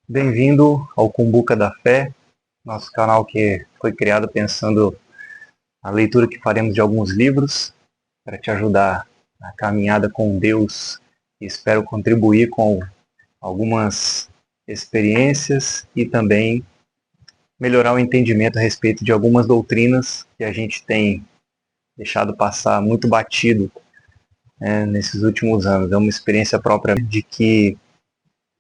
Bem-vindo ao Cumbuca da Fé, nosso canal que foi criado pensando na leitura que faremos de alguns livros para te ajudar na caminhada com Deus e espero contribuir com algumas experiências e também melhorar o entendimento a respeito de algumas doutrinas que a gente tem deixado passar muito batido, nesses últimos anos. É uma experiência própria de que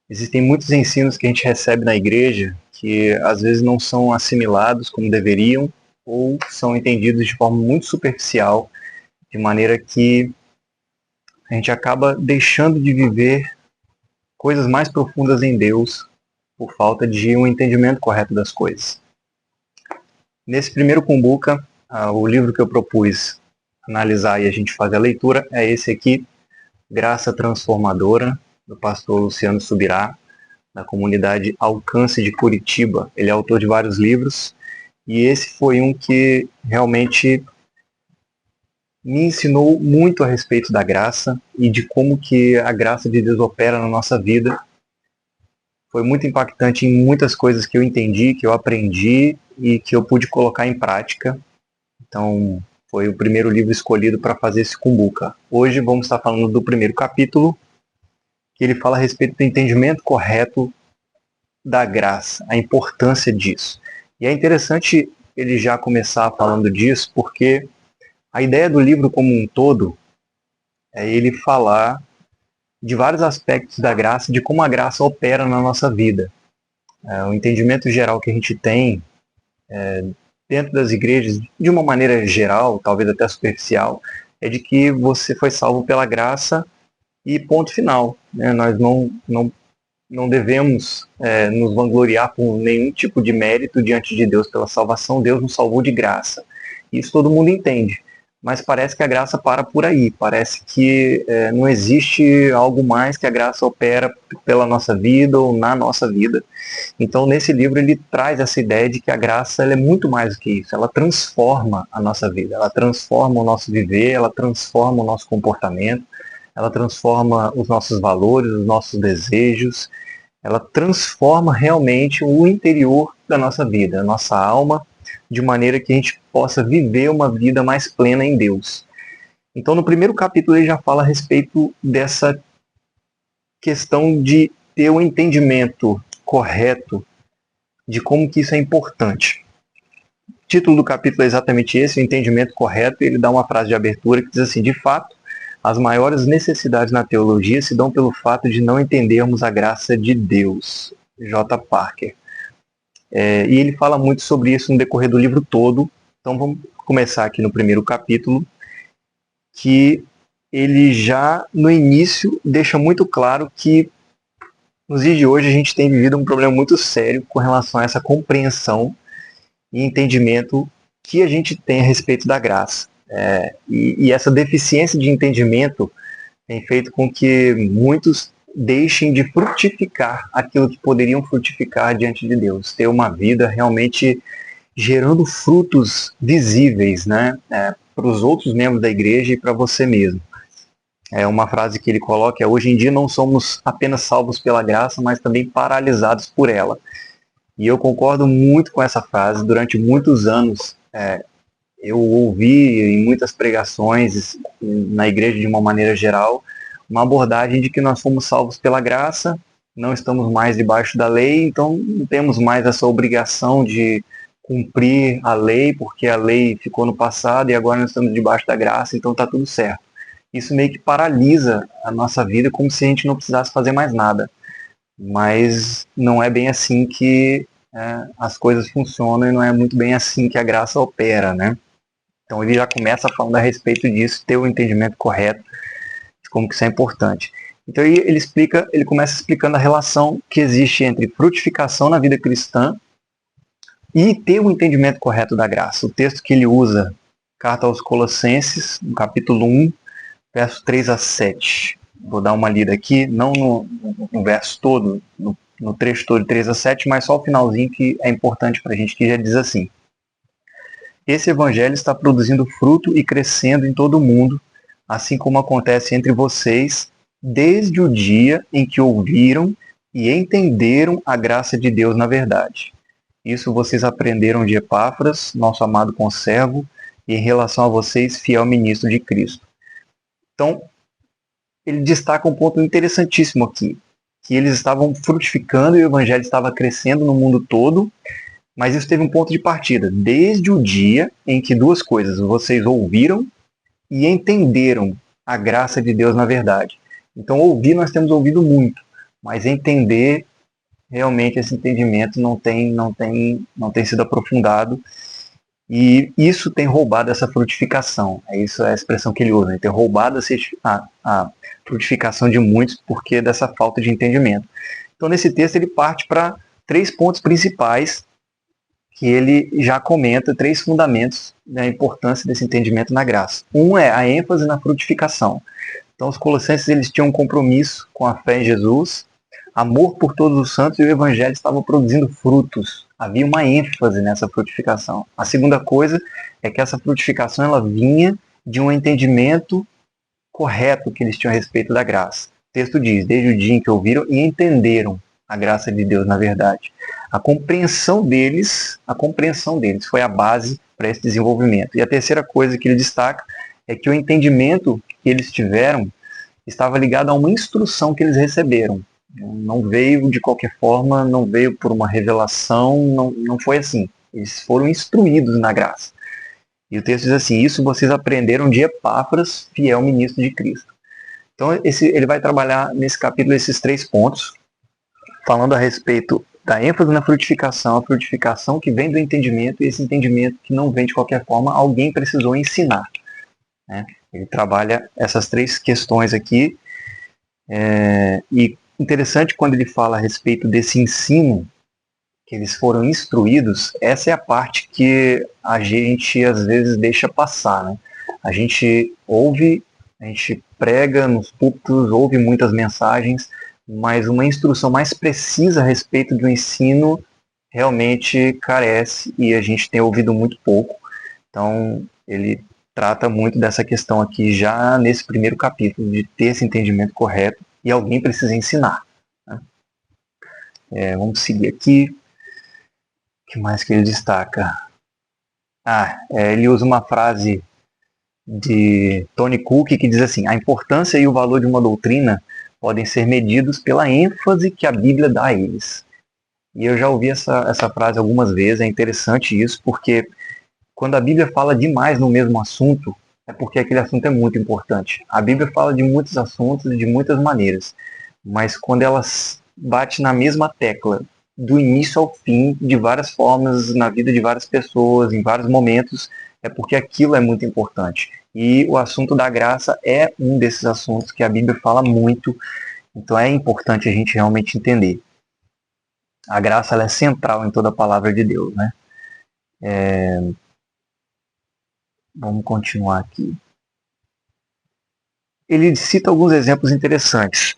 existem muitos ensinos que a gente recebe na igreja que às vezes não são assimilados como deveriam ou são entendidos de forma muito superficial, de maneira que a gente acaba deixando de viver coisas mais profundas em Deus por falta de um entendimento correto das coisas. Nesse primeiro Cumbuca, o livro que eu propus analisar e a gente fazer a leitura é esse aqui, Graça Transformadora, do pastor Luciano Subirá, da comunidade Alcance de Curitiba. Ele é autor de vários livros e esse foi um que realmente me ensinou muito a respeito da graça e de como que a graça de Deus opera na nossa vida. Foi muito impactante em muitas coisas que eu entendi, que eu aprendi e que eu pude colocar em prática. Então, foi o primeiro livro escolhido para fazer esse Cumbuca. Hoje vamos estar falando do primeiro capítulo, que ele fala a respeito do entendimento correto da graça, a importância disso. E é interessante ele já começar falando disso, porque a ideia do livro como um todo é ele falar de vários aspectos da graça, de como a graça opera na nossa vida. O entendimento geral que a gente tem dentro das igrejas, de uma maneira geral, talvez até superficial, é de que você foi salvo pela graça e ponto final. Nós não devemos nos vangloriar por nenhum tipo de mérito diante de Deus pela salvação. Deus nos salvou de graça. Isso todo mundo entende. Mas parece que a graça para por aí. Parece que não existe algo mais que a graça opera pela nossa vida ou na nossa vida. Então, nesse livro, ele traz essa ideia de que a graça ela é muito mais do que isso. Ela transforma a nossa vida. Ela transforma o nosso viver, ela transforma o nosso comportamento, ela transforma os nossos valores, os nossos desejos, ela transforma realmente o interior da nossa vida, a nossa alma, de maneira que a gente possa viver uma vida mais plena em Deus. Então, no primeiro capítulo, ele já fala a respeito dessa questão de ter um entendimento correto de como que isso é importante. O título do capítulo é exatamente esse, o entendimento correto, e ele dá uma frase de abertura que diz assim: de fato, as maiores necessidades na teologia se dão pelo fato de não entendermos a graça de Deus. J. Parker. E ele fala muito sobre isso no decorrer do livro todo. Então vamos começar aqui no primeiro capítulo, que ele já no início deixa muito claro que nos dias de hoje a gente tem vivido um problema muito sério com relação a essa compreensão e entendimento que a gente tem a respeito da graça. E essa deficiência de entendimento tem feito com que muitos deixem de frutificar aquilo que poderiam frutificar diante de Deus, ter uma vida realmente gerando frutos visíveis, para os outros membros da igreja e para você mesmo. Uma frase que ele coloca é: hoje em dia não somos apenas salvos pela graça, mas também paralisados por ela. E eu concordo muito com essa frase. Durante muitos anos eu ouvi em muitas pregações na igreja de uma maneira geral uma abordagem de que nós fomos salvos pela graça, não estamos mais debaixo da lei, então não temos mais essa obrigação de cumprir a lei, porque a lei ficou no passado e agora nós estamos debaixo da graça, então está tudo certo. Isso meio que paralisa a nossa vida, como se a gente não precisasse fazer mais nada. Mas não é bem assim que as coisas funcionam e não é muito bem assim que a graça opera, né? Então ele já começa falando a respeito disso, ter o entendimento correto de como que isso é importante. Então ele começa explicando a relação que existe entre frutificação na vida cristã e ter o entendimento correto da graça. O texto que ele usa, carta aos Colossenses, no capítulo 1, verso 3 a 7. Vou dar uma lida aqui, não no verso todo, no trecho todo de 3 a 7, mas só o finalzinho que é importante para a gente, que já diz assim: esse evangelho está produzindo fruto e crescendo em todo o mundo, assim como acontece entre vocês, desde o dia em que ouviram e entenderam a graça de Deus na verdade. Isso vocês aprenderam de Epáfras, nosso amado conservo, e em relação a vocês, fiel ministro de Cristo. Então, ele destaca um ponto interessantíssimo aqui, que eles estavam frutificando e o evangelho estava crescendo no mundo todo, mas isso teve um ponto de partida, desde o dia em que duas coisas, vocês ouviram e entenderam a graça de Deus na verdade. Então, ouvir nós temos ouvido muito, mas entender, realmente esse entendimento não tem sido aprofundado, e isso tem roubado essa frutificação. Isso é a expressão que ele usa, né? Tem roubado a frutificação de muitos porque dessa falta de entendimento. Então, nesse texto, ele parte para 3 pontos principais que ele já comenta, 3 fundamentos da importância desse entendimento na graça. Um é a ênfase na frutificação. Então, os colossenses eles tinham um compromisso com a fé em Jesus, amor por todos os santos, e o evangelho estava produzindo frutos. Havia uma ênfase nessa frutificação. A segunda coisa é que essa frutificação ela vinha de um entendimento correto que eles tinham a respeito da graça. O texto diz, desde o dia em que ouviram e entenderam a graça de Deus na verdade. A compreensão deles foi a base para esse desenvolvimento. E a terceira coisa que ele destaca é que o entendimento que eles tiveram estava ligado a uma instrução que eles receberam. Não veio de qualquer forma, não veio por uma revelação, não foi assim. Eles foram instruídos na graça. E o texto diz assim, isso vocês aprenderam de Epáfras, fiel ministro de Cristo. Então ele vai trabalhar nesse capítulo esses 3 pontos, falando a respeito da ênfase na frutificação, a frutificação que vem do entendimento, e esse entendimento que não vem de qualquer forma, alguém precisou ensinar. Né? Ele trabalha essas 3 questões aqui, e interessante quando ele fala a respeito desse ensino, que eles foram instruídos, essa é a parte que a gente às vezes deixa passar. Né? A gente ouve, a gente prega nos púlpitos, ouve muitas mensagens, mas uma instrução mais precisa a respeito do ensino realmente carece, e a gente tem ouvido muito pouco. Então, ele trata muito dessa questão aqui já nesse primeiro capítulo, de ter esse entendimento correto, e alguém precisa ensinar. Né? Vamos seguir aqui. O que mais que ele destaca? Ele usa uma frase de Tony Cook que diz assim, a importância e o valor de uma doutrina podem ser medidos pela ênfase que a Bíblia dá a eles. E eu já ouvi essa frase algumas vezes, é interessante isso, porque quando a Bíblia fala demais no mesmo assunto, é porque aquele assunto é muito importante. A Bíblia fala de muitos assuntos de muitas maneiras, mas quando ela bate na mesma tecla, do início ao fim, de várias formas, na vida de várias pessoas, em vários momentos, é porque aquilo é muito importante. E o assunto da graça é um desses assuntos que a Bíblia fala muito, então é importante a gente realmente entender. A graça ela é central em toda a palavra de Deus, né? Vamos continuar aqui. Ele cita alguns exemplos interessantes.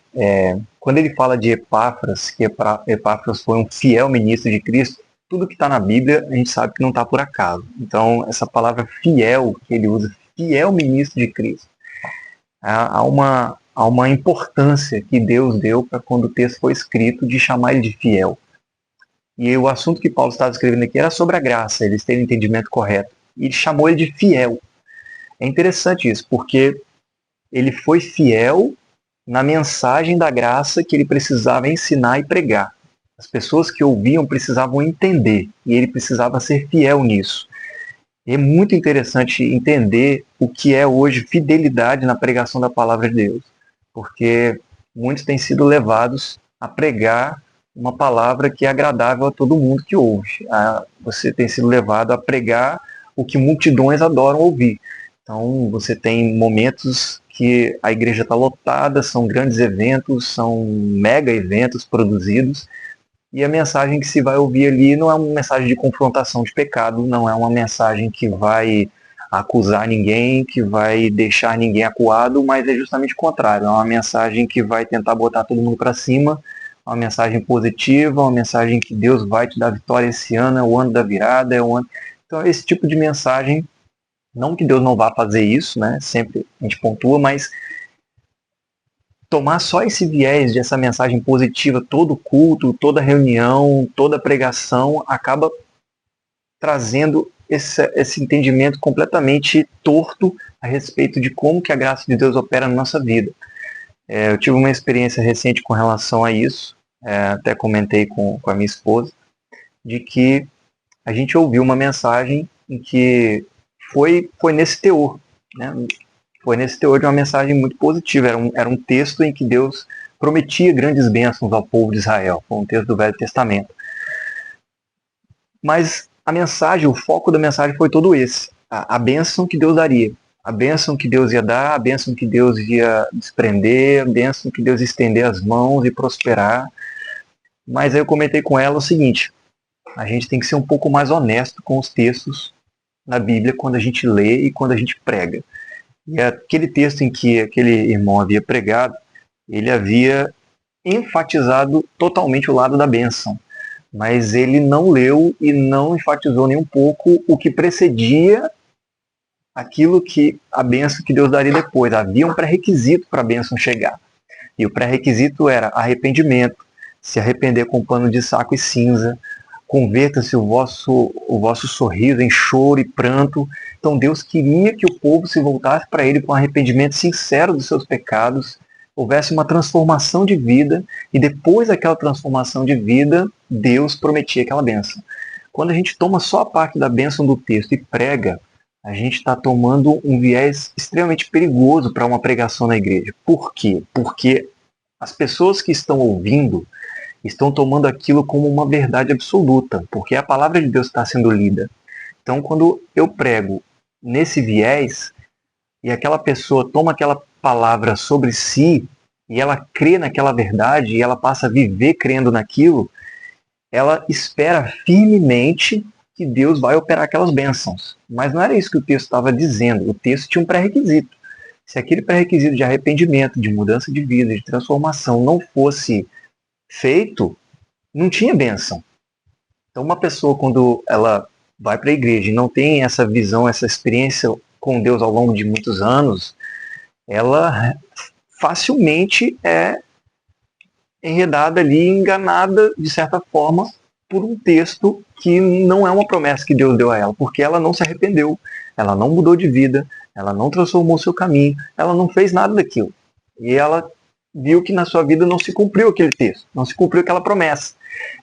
Quando ele fala de Epáfras, que Epáfras foi um fiel ministro de Cristo, tudo que está na Bíblia a gente sabe que não está por acaso. Então, essa palavra fiel que ele usa, fiel ministro de Cristo, há uma importância que Deus deu para quando o texto foi escrito de chamar ele de fiel. E o assunto que Paulo estava escrevendo aqui era sobre a graça, eles terem o entendimento correto. E ele chamou ele de fiel. É interessante isso, porque ele foi fiel na mensagem da graça que ele precisava ensinar e pregar. As pessoas que ouviam precisavam entender, e ele precisava ser fiel nisso. E é muito interessante entender o que é hoje fidelidade na pregação da palavra de Deus, porque muitos têm sido levados a pregar uma palavra que é agradável a todo mundo que ouve. Você tem sido levado a pregar o que multidões adoram ouvir. Então, você tem momentos que a igreja está lotada, são grandes eventos, são mega eventos produzidos, e a mensagem que se vai ouvir ali não é uma mensagem de confrontação de pecado, não é uma mensagem que vai acusar ninguém, que vai deixar ninguém acuado, mas é justamente o contrário, é uma mensagem que vai tentar botar todo mundo para cima, uma mensagem positiva, uma mensagem que Deus vai te dar vitória esse ano, é o ano da virada, é o ano... Então, esse tipo de mensagem, não que Deus não vá fazer isso, né? Sempre a gente pontua, mas tomar só esse viés dessa mensagem positiva, todo culto, toda reunião, toda pregação, acaba trazendo esse entendimento completamente torto a respeito de como que a graça de Deus opera na nossa vida. Eu tive uma experiência recente com relação a isso, até comentei com a minha esposa, de que a gente ouviu uma mensagem em que foi nesse teor, né? Foi nesse teor de uma mensagem muito positiva. Era um texto em que Deus prometia grandes bênçãos ao povo de Israel. Foi um texto do Velho Testamento. Mas a mensagem, o foco da mensagem foi todo esse. A bênção que Deus daria. A bênção que Deus ia dar, a bênção que Deus ia desprender, a bênção que Deus ia estender as mãos e prosperar. Mas aí eu comentei com ela o seguinte: a gente tem que ser um pouco mais honesto com os textos na Bíblia quando a gente lê e quando a gente prega. E aquele texto em que aquele irmão havia pregado, ele havia enfatizado totalmente o lado da bênção. Mas ele não leu e não enfatizou nem um pouco o que precedia aquilo que a bênção que Deus daria depois. Havia um pré-requisito para a bênção chegar. E o pré-requisito era arrependimento, se arrepender com pano de saco e cinza, converta-se o vosso sorriso em choro e pranto. Então Deus queria que o povo se voltasse para Ele com arrependimento sincero dos seus pecados, houvesse uma transformação de vida, e depois daquela transformação de vida, Deus prometia aquela bênção. Quando a gente toma só a parte da bênção do texto e prega, a gente está tomando um viés extremamente perigoso para uma pregação na igreja. Por quê? Porque as pessoas que estão ouvindo estão tomando aquilo como uma verdade absoluta, porque a palavra de Deus está sendo lida. Então, quando eu prego nesse viés, e aquela pessoa toma aquela palavra sobre si, e ela crê naquela verdade, e ela passa a viver crendo naquilo, ela espera firmemente que Deus vai operar aquelas bênçãos. Mas não era isso que o texto estava dizendo. O texto tinha um pré-requisito. Se aquele pré-requisito de arrependimento, de mudança de vida, de transformação não fosse feito, não tinha bênção. Então uma pessoa, quando ela vai para a igreja e não tem essa visão, essa experiência com Deus ao longo de muitos anos, ela facilmente é enredada ali, enganada de certa forma por um texto que não é uma promessa que Deus deu a ela, porque ela não se arrependeu, ela não mudou de vida, ela não transformou seu caminho, ela não fez nada daquilo. E ela viu que na sua vida não se cumpriu aquele texto, não se cumpriu aquela promessa.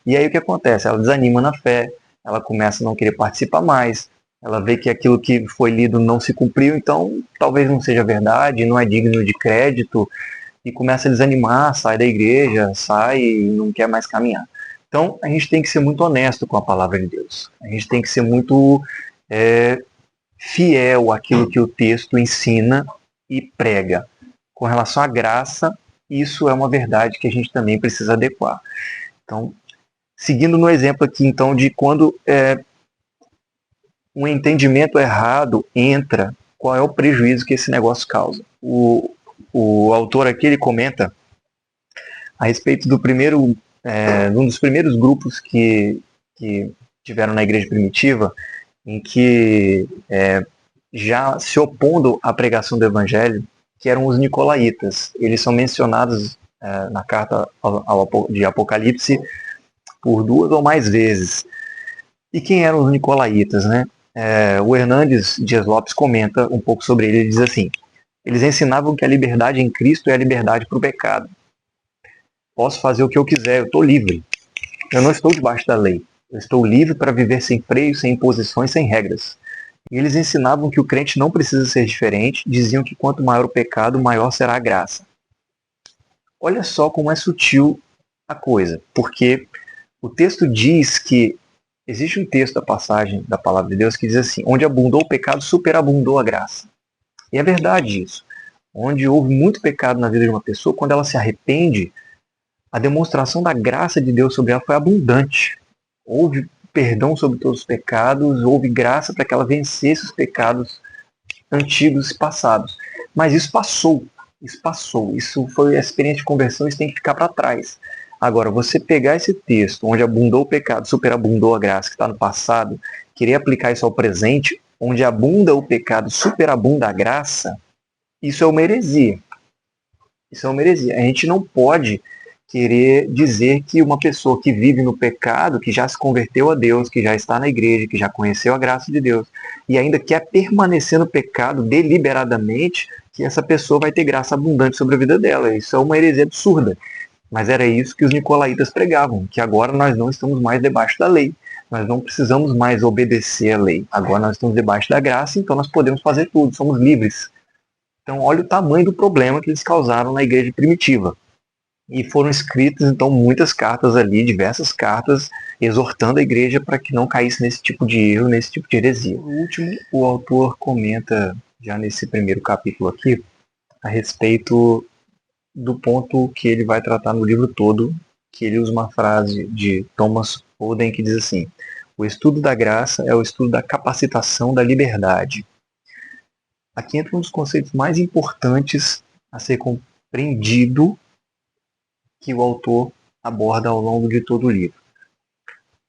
E aí o que acontece? Ela desanima na fé, ela começa a não querer participar mais, ela vê que aquilo que foi lido não se cumpriu, então talvez não seja verdade, não é digno de crédito, e começa a desanimar, sai da igreja, sai e não quer mais caminhar. Então a gente tem que ser muito honesto com a palavra de Deus. A gente tem que ser muito fiel àquilo que o texto ensina e prega. Com relação à graça, isso é uma verdade que a gente também precisa adequar. Então, seguindo no exemplo aqui, então, de quando um entendimento errado entra, qual é o prejuízo que esse negócio causa? O autor aqui, ele comenta a respeito do um dos primeiros grupos que tiveram na igreja primitiva, em que já se opondo à pregação do evangelho, que eram os nicolaítas. Eles são mencionados na carta de Apocalipse por 2 ou mais vezes. E quem eram os nicolaítas, né? O Hernandes Dias Lopes comenta um pouco sobre ele. Ele diz assim: eles ensinavam que a liberdade em Cristo é a liberdade para o pecado. Posso fazer o que eu quiser, eu estou livre. Eu não estou debaixo da lei. Eu estou livre para viver sem freios, sem imposições, sem regras. E eles ensinavam que o crente não precisa ser diferente, diziam que quanto maior o pecado, maior será a graça. Olha só como é sutil a coisa, porque o texto diz que existe um texto da passagem da palavra de Deus que diz assim: onde abundou o pecado, superabundou a graça. E é verdade isso. Onde houve muito pecado na vida de uma pessoa, quando ela se arrepende, a demonstração da graça de Deus sobre ela foi abundante. Houve perdão sobre todos os pecados, houve graça para que ela vencesse os pecados antigos e passados. Mas isso passou. Isso foi a experiência de conversão, isso tem que ficar para trás. Agora, você pegar esse texto, onde abundou o pecado, superabundou a graça, que está no passado, querer aplicar isso ao presente, onde abunda o pecado, superabunda a graça, isso é uma heresia. Isso é uma heresia. A gente não pode querer dizer que uma pessoa que vive no pecado, que já se converteu a Deus, que já está na igreja, que já conheceu a graça de Deus, e ainda quer permanecer no pecado deliberadamente, que essa pessoa vai ter graça abundante sobre a vida dela. Isso é uma heresia absurda. Mas era isso que os nicolaítas pregavam, que agora nós não estamos mais debaixo da lei. Nós não precisamos mais obedecer à lei. Agora nós estamos debaixo da graça, então nós podemos fazer tudo, somos livres. Então olha o tamanho do problema que eles causaram na igreja primitiva. E foram escritas, então, muitas cartas ali, diversas cartas, exortando a igreja para que não caísse nesse tipo de erro, nesse tipo de heresia. Por último, o autor comenta, já nesse primeiro capítulo aqui, a respeito do ponto que ele vai tratar no livro todo, que ele usa uma frase de Thomas Oden que diz assim: o estudo da graça é o estudo da capacitação da liberdade. Aqui entra um dos conceitos mais importantes a ser compreendido que o autor aborda ao longo de todo o livro.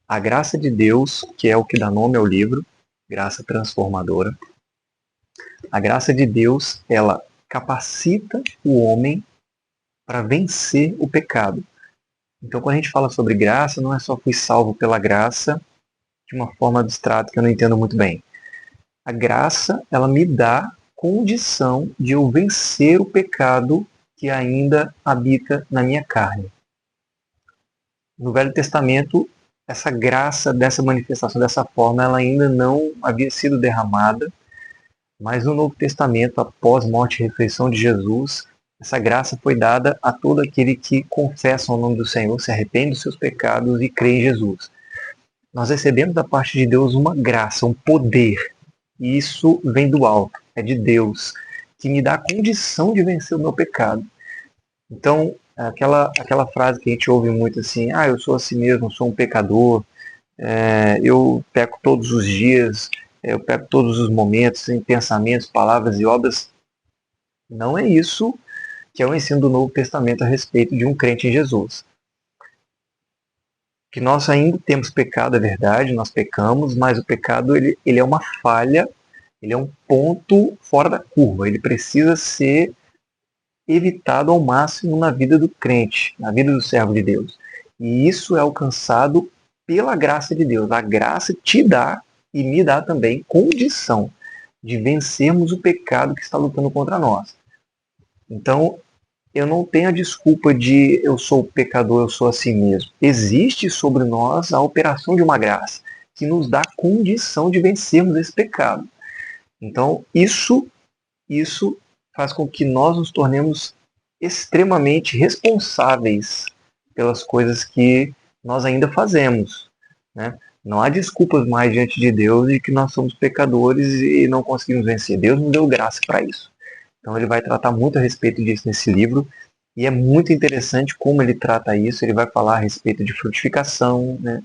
A graça de Deus, que é o que dá nome ao livro, graça transformadora. A graça de Deus, ela capacita o homem para vencer o pecado. Então, quando a gente fala sobre graça, não é só fui salvo pela graça de uma forma abstrata que eu não entendo muito bem. A graça, ela me dá condição de eu vencer o pecado que ainda habita na minha carne. No Velho Testamento, essa graça dessa manifestação dessa forma, ela ainda não havia sido derramada, mas no Novo Testamento, após morte e ressurreição de Jesus, essa graça foi dada a todo aquele que confessa o nome do Senhor, se arrepende dos seus pecados e crê em Jesus. Nós recebemos da parte de Deus uma graça, um poder, e isso vem do alto, é de Deus, que me dá a condição de vencer o meu pecado. Então, aquela frase que a gente ouve muito assim, eu sou assim mesmo, eu sou um pecador, eu peco todos os dias, eu peco todos os momentos, em pensamentos, palavras e obras. Não é isso que é o ensino do Novo Testamento a respeito de um crente em Jesus. Que nós ainda temos pecado, é verdade, nós pecamos, mas o pecado ele é uma falha, ele é um ponto fora da curva, ele precisa ser evitado ao máximo na vida do crente, na vida do servo de Deus. E isso é alcançado pela graça de Deus. A graça te dá e me dá também condição de vencermos o pecado que está lutando contra nós. Então, eu não tenho a desculpa de eu sou pecador, eu sou assim mesmo. Existe sobre nós a operação de uma graça que nos dá condição de vencermos esse pecado. Então, isso faz com que nós nos tornemos extremamente responsáveis pelas coisas que nós ainda fazemos, né? Não há desculpas mais diante de Deus de que nós somos pecadores e não conseguimos vencer. Deus nos deu graça para isso. Então ele vai tratar muito a respeito disso nesse livro, e é muito interessante como ele trata isso. Ele vai falar a respeito de frutificação, né?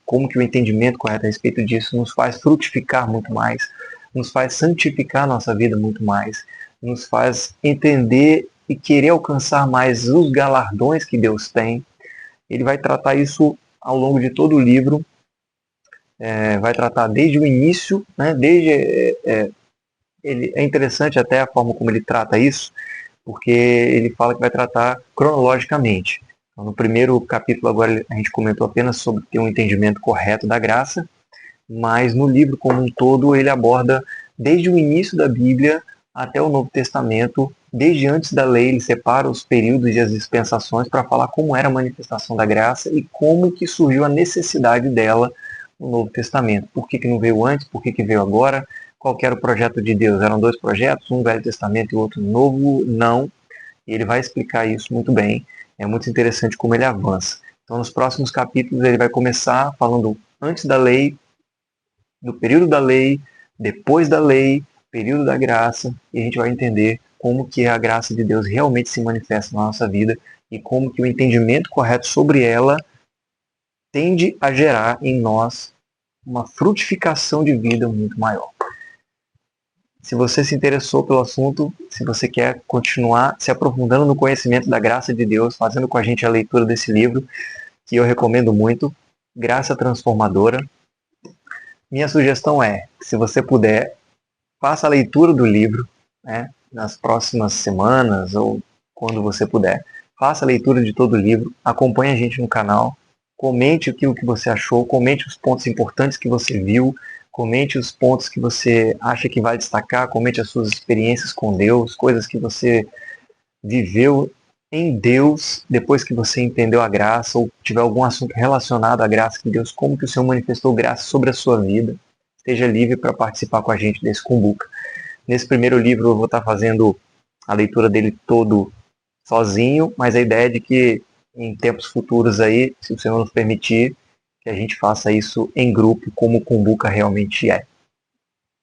Como que o entendimento correto a respeito disso nos faz frutificar muito mais, nos faz santificar a nossa vida muito mais, nos faz entender e querer alcançar mais os galardões que Deus tem. Ele vai tratar isso ao longo de todo o livro, vai tratar desde o início, né? É interessante até a forma como ele trata isso, porque ele fala que vai tratar cronologicamente. Então, no primeiro capítulo agora a gente comentou apenas sobre ter um entendimento correto da graça, mas no livro como um todo ele aborda desde o início da Bíblia até o Novo Testamento, desde antes da lei, ele separa os períodos e as dispensações para falar como era a manifestação da graça e como que surgiu a necessidade dela no Novo Testamento. Por que não veio antes, por que veio agora, qual que era o projeto de Deus? Eram dois projetos, um Velho Testamento e o outro Novo? Não. E ele vai explicar isso muito bem. É muito interessante como ele avança. Então, nos próximos capítulos, ele vai começar falando antes da lei, do período da lei, depois da lei, período da graça, e a gente vai entender como que a graça de Deus realmente se manifesta na nossa vida e como que o entendimento correto sobre ela tende a gerar em nós uma frutificação de vida muito maior. Se você se interessou pelo assunto, se você quer continuar se aprofundando no conhecimento da graça de Deus, fazendo com a gente a leitura desse livro, que eu recomendo muito, Graça Transformadora, minha sugestão é, se você puder, faça a leitura do livro, né, nas próximas semanas ou quando você puder. Faça a leitura de todo o livro, acompanhe a gente no canal, comente aquilo que você achou, comente os pontos importantes que você viu, comente os pontos que você acha que vai destacar, comente as suas experiências com Deus, coisas que você viveu em Deus depois que você entendeu a graça, ou tiver algum assunto relacionado à graça de Deus, como que o Senhor manifestou graça sobre a sua vida. Esteja livre para participar com a gente desse Cumbuca. Nesse primeiro livro eu vou estar fazendo a leitura dele todo sozinho, mas a ideia é de que em tempos futuros aí, se o Senhor nos permitir, que a gente faça isso em grupo, como o Cumbuca realmente é.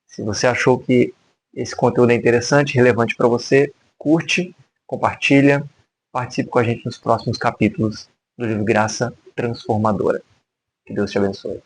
Se você achou que esse conteúdo é interessante, relevante para você, curte, compartilha, participe com a gente nos próximos capítulos do livro Graça Transformadora. Que Deus te abençoe.